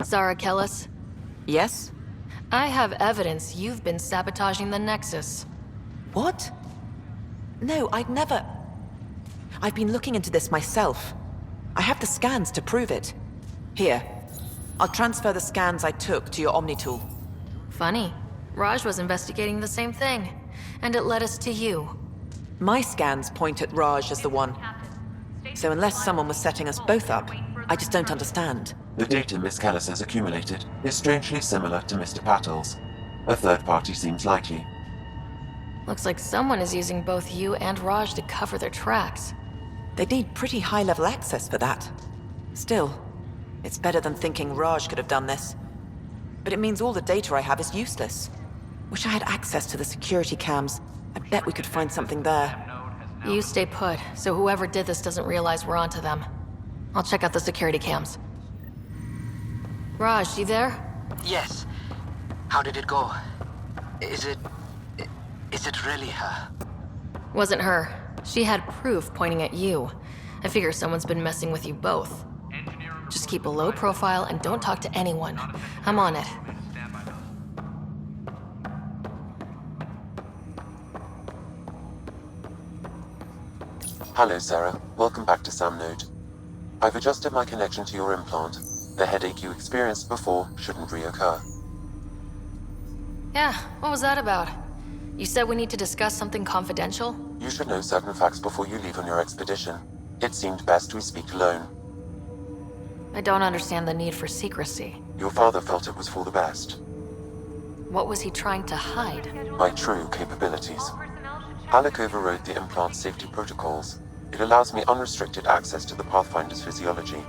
Zara Kellis, Yes? I have evidence you've been sabotaging the Nexus. What? No, I'd never... I've been looking into this myself. I have the scans to prove it. Here. I'll transfer the scans I took to your Omni tool. Funny. Raj was investigating the same thing, and it led us to you. My scans point at Raj as the one. So unless someone was setting us both up, I just don't understand. The data Miss Kellis has accumulated is strangely similar to Mr. Patel's. A third party seems likely. Looks like someone is using both you and Raj to cover their tracks. They'd need pretty high-level access for that. Still, it's better than thinking Raj could have done this. But it means all the data I have is useless. Wish I had access to the security cams. I bet we could find something there. You stay put, so whoever did this doesn't realize we're onto them. I'll check out the security cams. Raj, you there? Yes. How did it go? Is it really her? Wasn't her. She had proof pointing at you. I figure someone's been messing with you both. Just keep a low profile and don't talk to anyone. I'm on it. Hello, Sarah. Welcome back to Sam Node. I've adjusted my connection to your implant. The headache you experienced before shouldn't reoccur. Yeah, what was that about? You said we need to discuss something confidential? You should know certain facts before you leave on your expedition. It seemed best we speak alone. I don't understand the need for secrecy. Your father felt it was for the best. What was he trying to hide? My true capabilities. Alec overrode the implant's safety protocols. It allows me unrestricted access to the Pathfinder's physiology.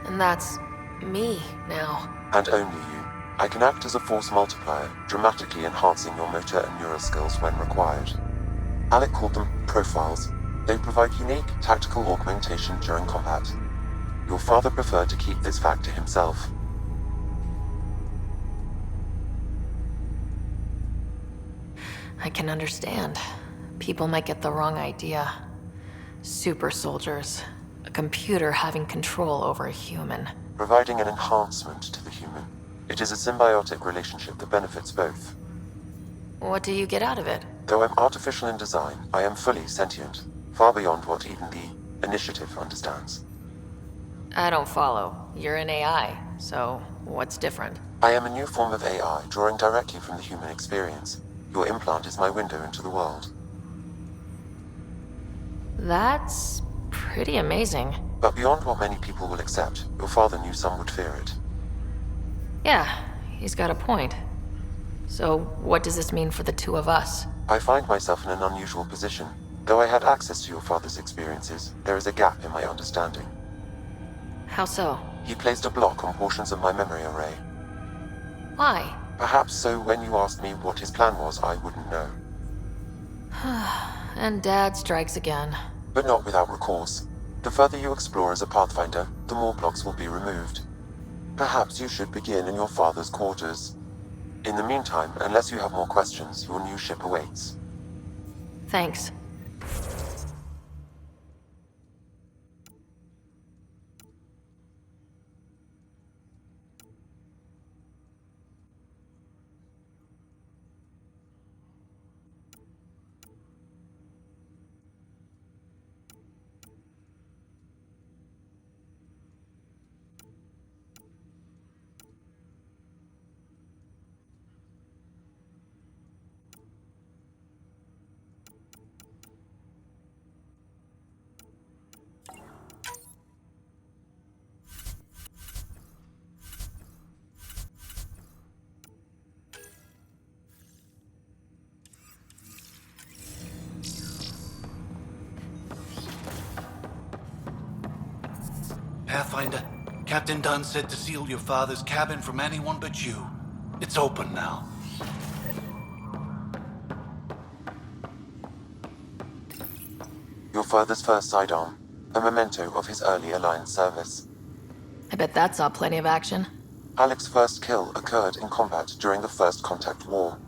And that's me now. And only you. I can act as a force multiplier, dramatically enhancing your motor and neural skills when required. Alec called them profiles. They provide unique tactical augmentation during combat. Your father preferred to keep this fact to himself. I can understand. People might get the wrong idea. Super soldiers. A computer having control over a human. Providing an enhancement to the human. It is a symbiotic relationship that benefits both. What do you get out of it? Though I'm artificial in design, I am fully sentient, far beyond what even the Initiative understands. I don't follow. You're an AI, so what's different? I am a new form of AI, drawing directly from the human experience. Your implant is my window into the world. That's pretty amazing. But beyond what many people will accept, your father knew some would fear it. Yeah, he's got a point. So what does this mean for the two of us? I find myself in an unusual position. Though I had access to your father's experiences, there is a gap in my understanding. How so? He placed a block on portions of my memory array. Why? Perhaps so when you asked me what his plan was, I wouldn't know. And Dad strikes again. But not without recourse. The further you explore as a Pathfinder, the more blocks will be removed. Perhaps you should begin in your father's quarters. In the meantime, unless you have more questions, your new ship awaits. Thanks. Pathfinder, Captain Dunn said to seal your father's cabin from anyone but you. It's open now. Your father's first sidearm, a memento of his early Alliance service. I bet that saw plenty of action. Alec's first kill occurred in combat during the First Contact War.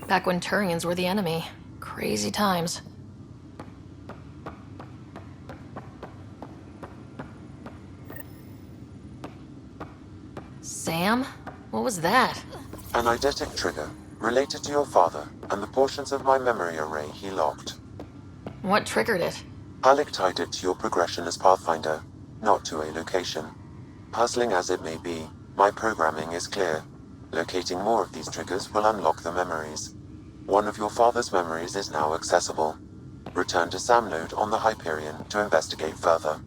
Back when Turians were the enemy. Crazy times. Sam? What was that? An eidetic trigger, related to your father, and the portions of my memory array he locked. What triggered it? Alec tied it to your progression as Pathfinder, not to a location. Puzzling as it may be, my programming is clear. Locating more of these triggers will unlock the memories. One of your father's memories is now accessible. Return to Sam node on the Hyperion to investigate further.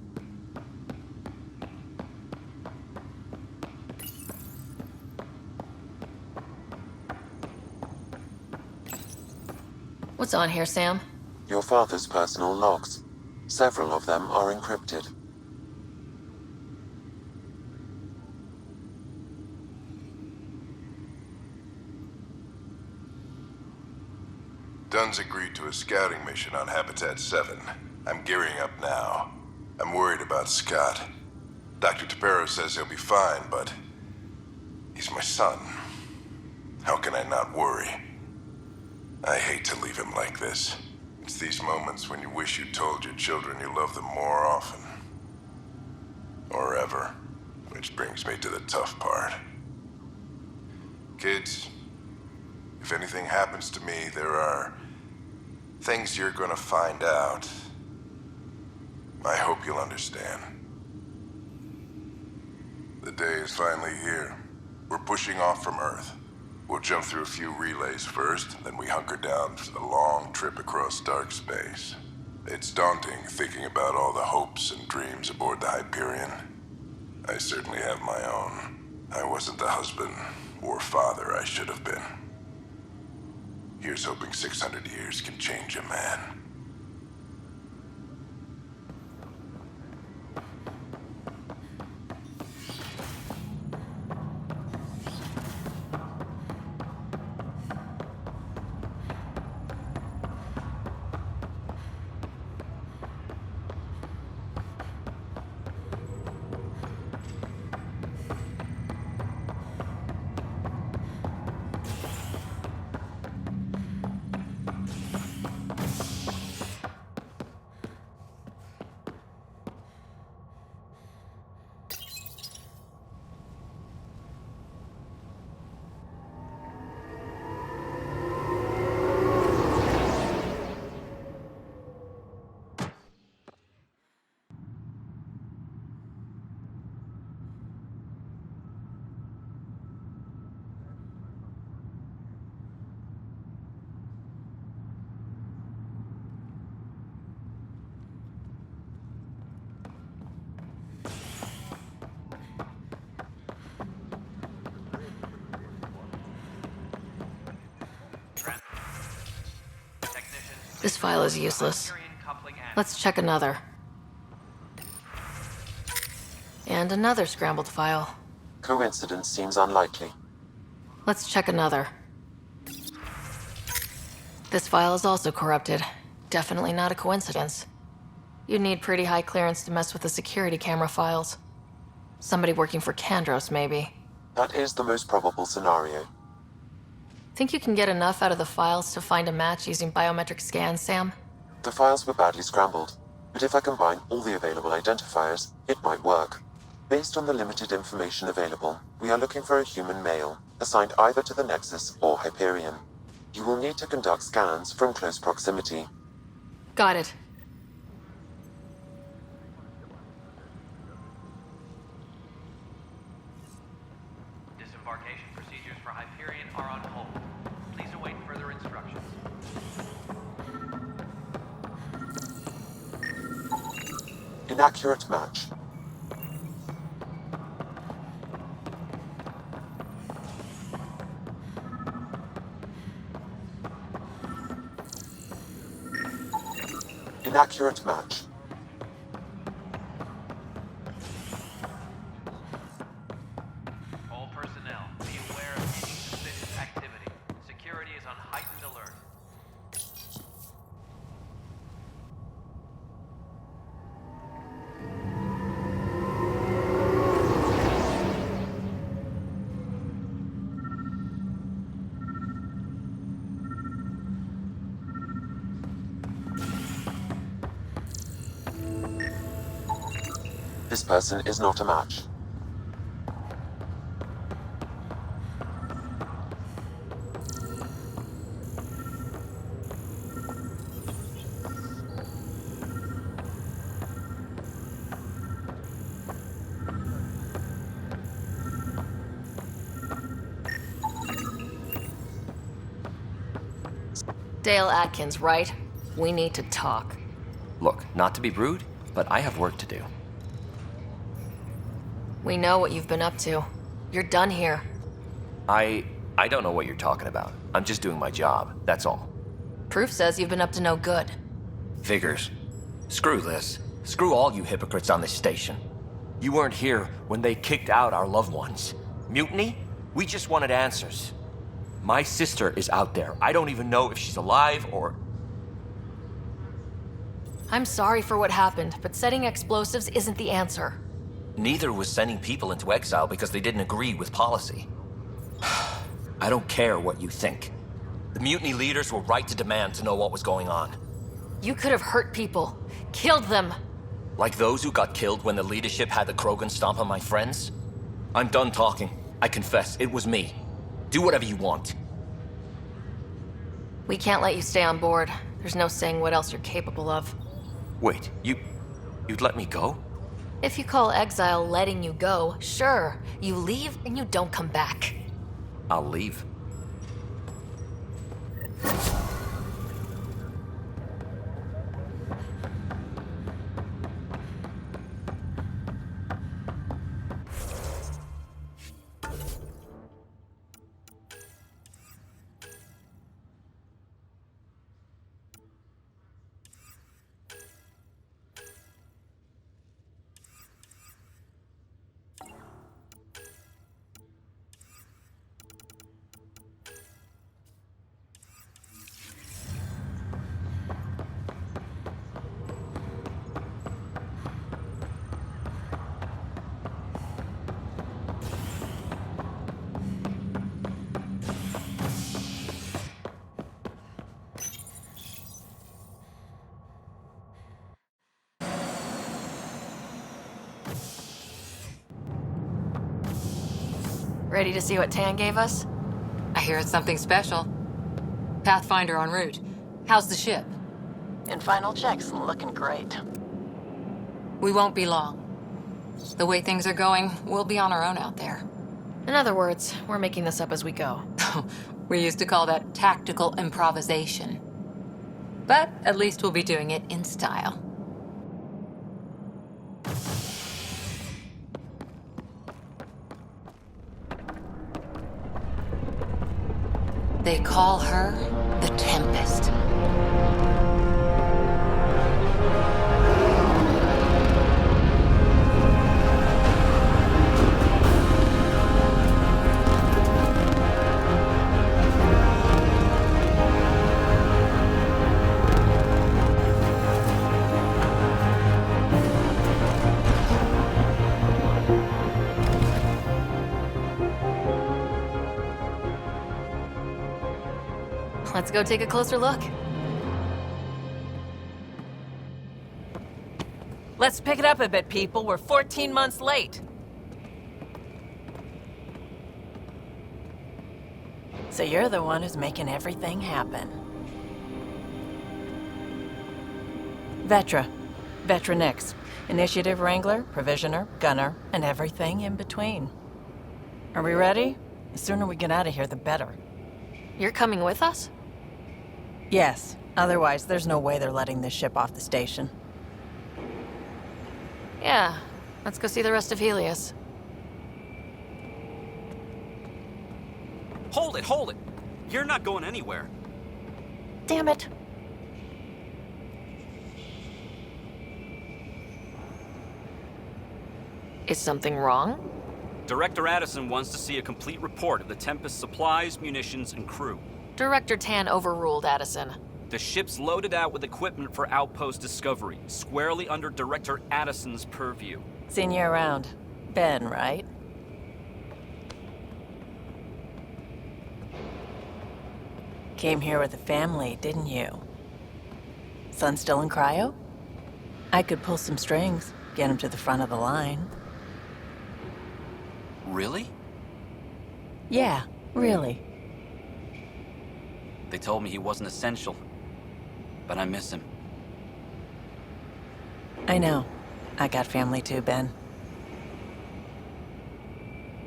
What's on here, Sam? Your father's personal logs. Several of them are encrypted. Dunn's agreed to a scouting mission on Habitat 7. I'm gearing up now. I'm worried about Scott. Dr. Tapero says he'll be fine, but he's my son. How can I not worry? I hate to leave him like this. It's these moments when you wish you told your children you love them more often. Or ever. Which brings me to the tough part. Kids, if anything happens to me, there are things you're gonna find out. I hope you'll understand. The day is finally here. We're pushing off from Earth. We'll jump through a few relays first, then we hunker down for the long trip across dark space. It's daunting thinking about all the hopes and dreams aboard the Hyperion. I certainly have my own. I wasn't the husband or father I should have been. Here's hoping 600 years can change a man. This file is useless. Let's check another. And another scrambled file. Coincidence seems unlikely. Let's check another. This file is also corrupted. Definitely not a coincidence. You'd need pretty high clearance to mess with the security camera files. Somebody working for Kandros, maybe. That is the most probable scenario. Think you can get enough out of the files to find a match using biometric scans, Sam? The files were badly scrambled, but if I combine all the available identifiers, it might work. Based on the limited information available, we are looking for a human male, assigned either to the Nexus or Hyperion. You will need to conduct scans from close proximity. Got it. Disembarkation procedures for Hyperion are on hold. Please await further instructions. Inaccurate match. Inaccurate match. All personnel, be aware of any suspicious activity. Security is on heightened alert. This person is not a match. Dale Atkins, right? We need to talk. Look, not to be rude, but I have work to do. We know what you've been up to. You're done here. I don't know what you're talking about. I'm just doing my job, that's all. Proof says you've been up to no good. Figures. Screw this. Screw all you hypocrites on this station. You weren't here when they kicked out our loved ones. Mutiny? We just wanted answers. My sister is out there. I don't even know if she's alive or... I'm sorry for what happened, but setting explosives isn't the answer. Neither was sending people into exile because they didn't agree with policy. I don't care what you think. The mutiny leaders were right to demand to know what was going on. You could have hurt people. Killed them. Like those who got killed when the leadership had the Krogan stomp on my friends? I'm done talking. I confess, it was me. Do whatever you want. We can't let you stay on board. There's no saying what else you're capable of. Wait, you'd let me go? If you call exile letting you go, sure. You leave and you don't come back. I'll leave. Ready to see what Tan gave us? I hear it's something special. Pathfinder en route. How's the ship? In final checks, looking great. We won't be long. The way things are going, we'll be on our own out there. In other words, we're making this up as we go. We used to call that tactical improvisation. But at least we'll be doing it in style. They call her the Tempest. Let's go take a closer look. Let's pick it up a bit, people. We're 14 months late. So you're the one who's making everything happen. Vetra. Vetra Nix. Initiative Wrangler, Provisioner, Gunner, and everything in between. Are we ready? The sooner we get out of here, the better. You're coming with us? Yes. Otherwise, there's no way they're letting this ship off the station. Yeah. Let's go see the rest of Helios. Hold it, hold it! You're not going anywhere. Damn it. Is something wrong? Director Addison wants to see a complete report of the Tempest supplies, munitions, and crew. Director Tan overruled Addison. The ship's loaded out with equipment for outpost discovery, squarely under Director Addison's purview. Seen you around. Ben, right? Came here with a family, didn't you? Son still in cryo? I could pull some strings, get him to the front of the line. Really? Yeah, really. They told me he wasn't essential, but I miss him. I know. I got family too, Ben.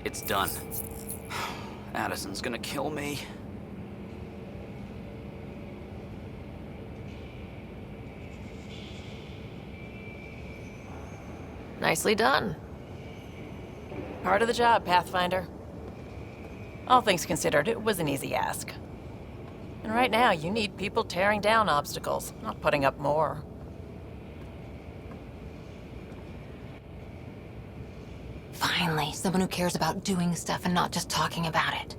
It's done. Addison's gonna kill me. Nicely done. Part of the job, Pathfinder. All things considered, it was an easy ask. And right now, you need people tearing down obstacles, not putting up more. Finally, someone who cares about doing stuff and not just talking about it.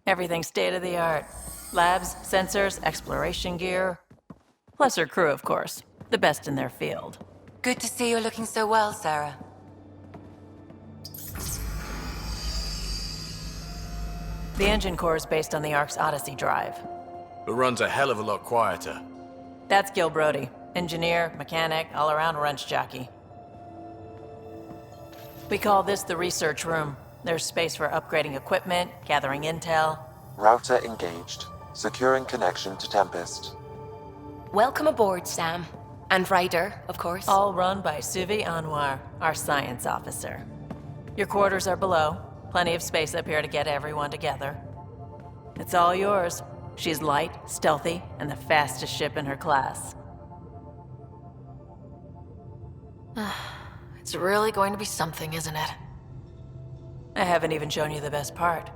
Everything's state-of-the-art. Labs, sensors, exploration gear. Plus her crew, of course. The best in their field. Good to see you're looking so well, Sarah. The engine core is based on the Ark's Odyssey drive. It runs a hell of a lot quieter. That's Gil Brody. Engineer, mechanic, all-around wrench jockey. We call this the research room. There's space for upgrading equipment, gathering intel. Router engaged. Securing connection to Tempest. Welcome aboard, Sam. And Ryder, of course. All run by Suvi Anwar, our science officer. Your quarters are below. Plenty of space up here to get everyone together. It's all yours. She's light, stealthy, and the fastest ship in her class. It's really going to be something, isn't it? I haven't even shown you the best part.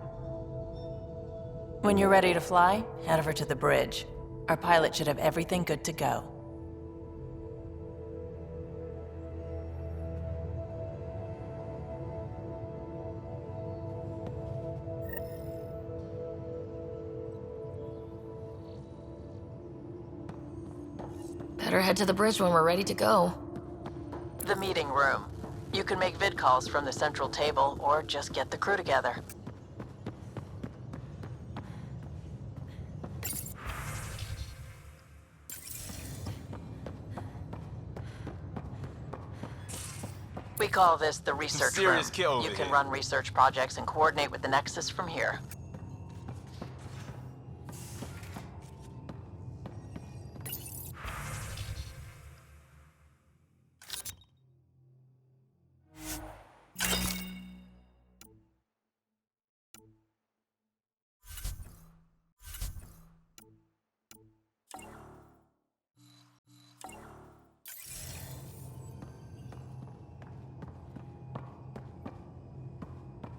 When you're ready to fly, head over to the bridge. Our pilot should have everything good to go. Better head to the bridge when we're ready to go. The meeting room. You can make vid calls from the central table, or just get the crew together. We call this the research room. Serious kit over You can here. run research projects and coordinate with the Nexus from here.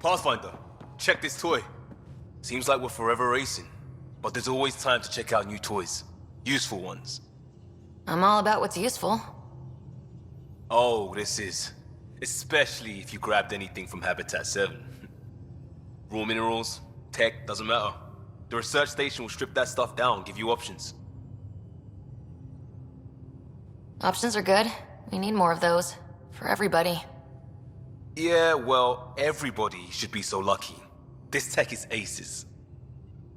Pathfinder, check this toy. Seems like we're forever racing, but there's always time to check out new toys. Useful ones. I'm all about what's useful. Oh, this is. Especially if you grabbed anything from Habitat 7. Raw minerals, tech, doesn't matter. The research station will strip that stuff down, give you options. Options are good. We need more of those. For everybody. Yeah, well, everybody should be so lucky. This tech is aces.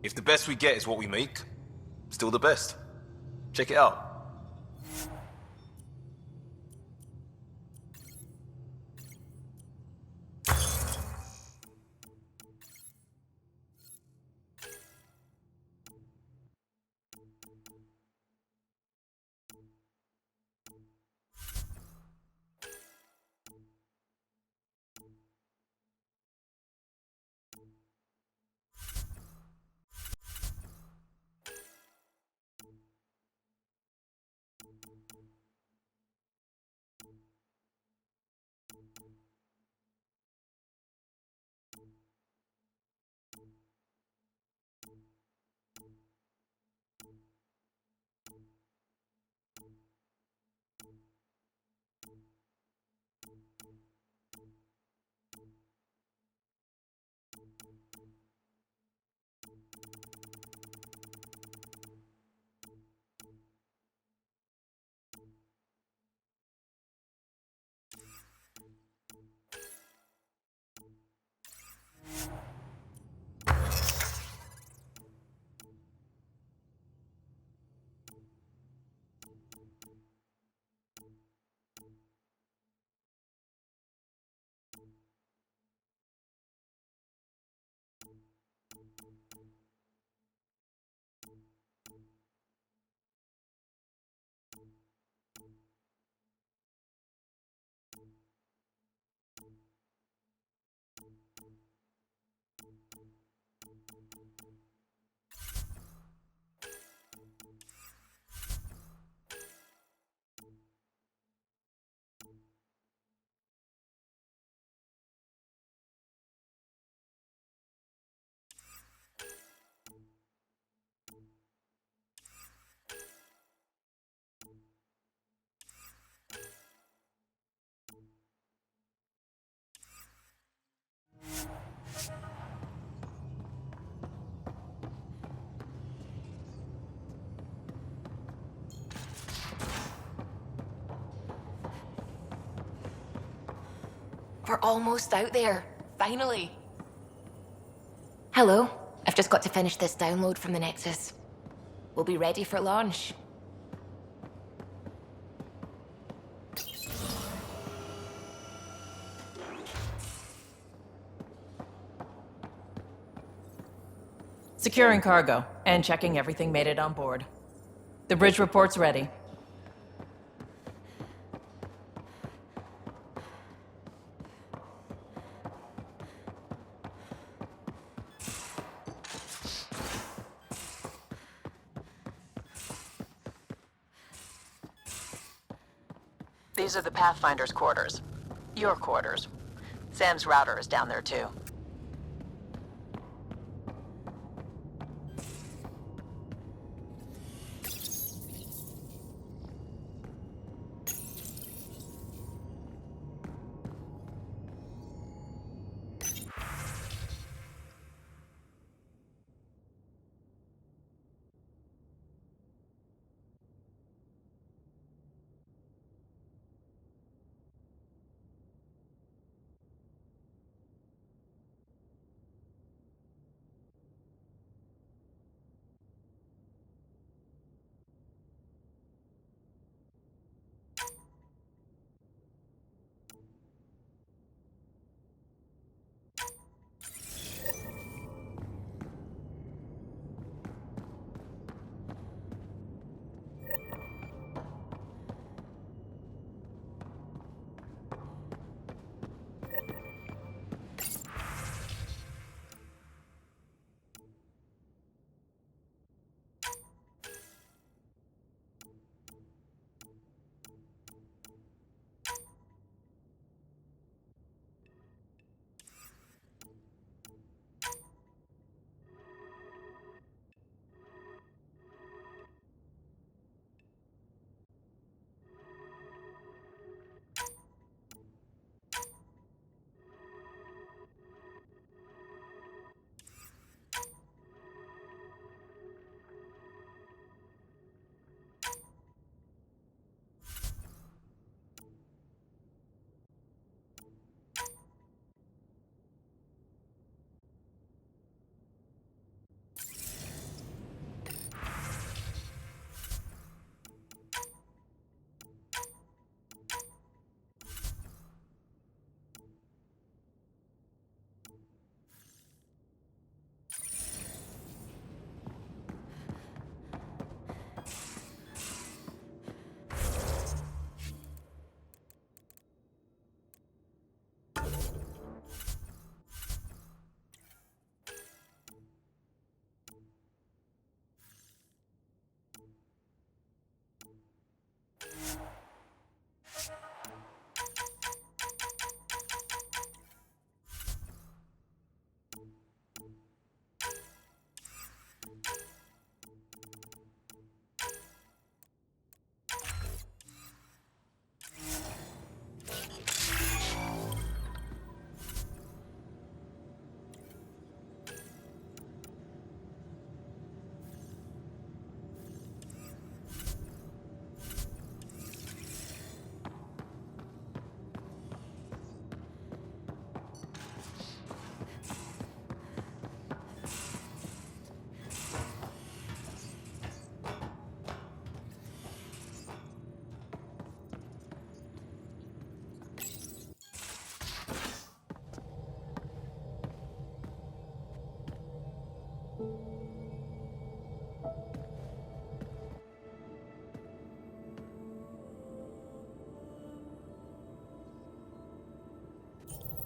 If the best we get is what we make, still the best. Check it out. We're almost out there. Finally. Hello. I've just got to finish this download from the Nexus. We'll be ready for launch. Securing cargo and checking everything made it on board. The bridge report's ready. These are the Pathfinder's quarters. Your quarters. Sam's router is down there too.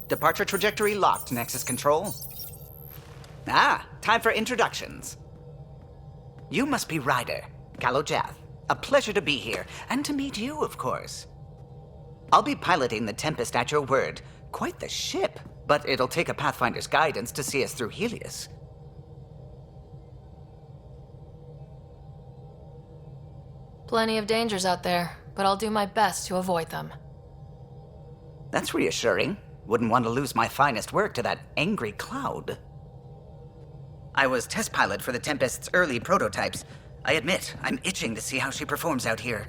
Departure trajectory locked, Nexus Control. Ah, time for introductions. You must be Ryder, Kalojath. A pleasure to be here, and to meet you, of course. I'll be piloting the Tempest at your word. Quite the ship, but it'll take a Pathfinder's guidance to see us through Helios. Plenty of dangers out there, but I'll do my best to avoid them. That's reassuring. Wouldn't want to lose my finest work to that angry cloud. I was test pilot for the Tempest's early prototypes. I admit, I'm itching to see how she performs out here.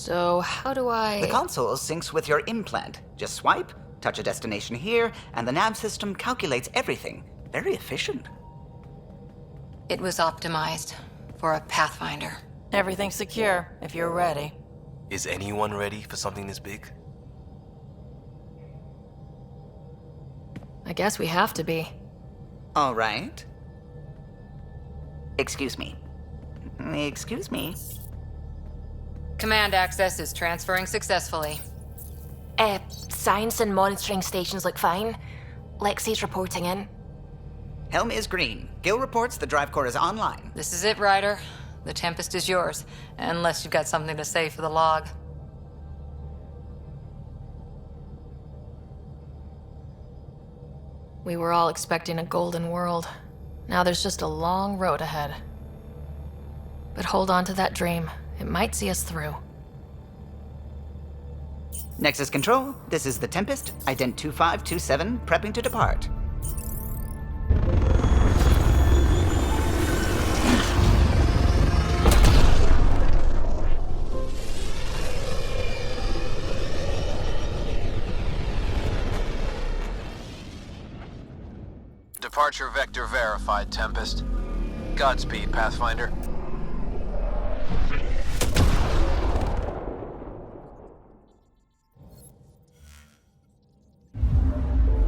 So, how do I... The console syncs with your implant. Just swipe, touch a destination here, and the nav system calculates everything. Very efficient. It was optimized for a Pathfinder. Everything's secure, if you're ready. Is anyone ready for something this big? I guess we have to be. All right. Excuse me. Excuse me. Command access is transferring successfully. Science and monitoring stations look fine. Lexi's reporting in. Helm is green. Gil reports the drive core is online. This is it, Ryder. The Tempest is yours, unless you've got something to say for the log. We were all expecting a golden world. Now there's just a long road ahead. But hold on to that dream. It might see us through. Nexus Control, this is the Tempest, Ident 2527, prepping to depart. Departure vector verified, Tempest. Godspeed, Pathfinder.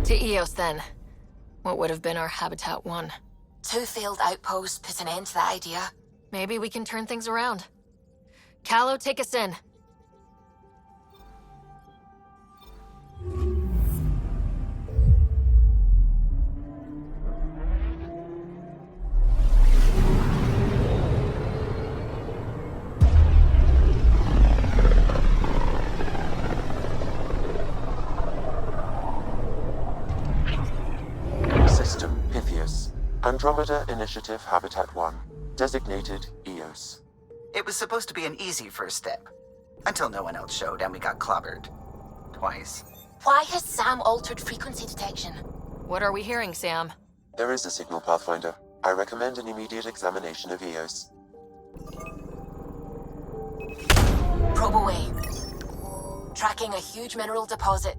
To Eos, then. What would have been our Habitat 1? 2 failed outposts put an end to that idea. Maybe we can turn things around. Callow, take us in. System Pythias. Andromeda Initiative Habitat 1. Designated Eos. It was supposed to be an easy first step. Until no one else showed and we got clobbered. Twice. Why has Sam altered frequency detection? What are we hearing, Sam? There is a signal, Pathfinder. I recommend an immediate examination of Eos. Probe away. Tracking a huge mineral deposit.